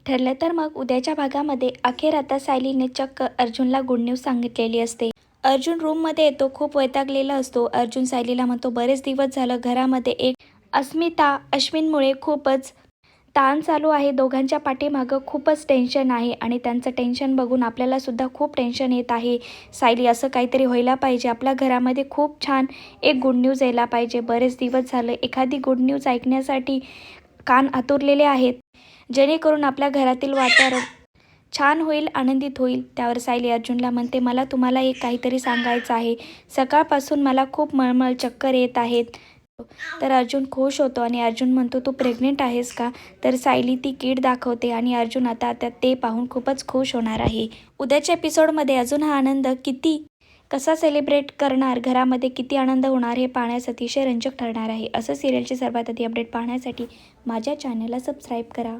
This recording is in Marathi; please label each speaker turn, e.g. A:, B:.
A: ठरलं तर मग उद्याच्या भागामध्ये अखेर आता सायलीने चक्क अर्जुनला गुड न्यूज सांगितलेली असते। अर्जुन रूममध्ये येतो, खूप वैतागलेला असतो। अर्जुन सायलीला म्हणतो, बरेच दिवस झालं घरामध्ये एक अस्मिता अश्विनमुळे खूपच ताण चालू आहे। दोघांच्या पाठीमागं खूपच टेन्शन आहे आणि त्यांचं टेन्शन बघून आपल्याला सुद्धा खूप टेन्शन येत आहे। सायली, असं काहीतरी व्हायला पाहिजे, आपल्या घरामध्ये खूप छान एक गुड न्यूज यायला पाहिजे। बरेच दिवस झालं एखादी गुड न्यूज ऐकण्यासाठी कान आतुरलेले आहेत, जेणेकरून आपल्या घरातील वातावरण छान होईल, आनंदित होईल। त्यावर सायली अर्जुनला म्हणते, मला तुम्हाला एक काहीतरी सांगायचं आहे। सकाळपासून मला खूप मळमळ, चक्कर येत आहेत। तर अर्जुन खुश होतो आणि अर्जुन म्हणतो, तू प्रेग्नेंट आहेस का? तर सायली ती किट दाखवते आणि अर्जुन आता ते पाहून खूपच खुश होणार आहे। उद्याच्या एपिसोडमध्ये अजून हा आनंद कसा सेलिब्रेट करणार, घरामध्ये किती आनंद होणार हे पाहण्यास अतिशय रंजक ठरणार आहे। असं सिरियलचे सर्वात आधी अपडेट पाहण्यासाठी माझ्या चॅनलला सबस्क्राईब करा।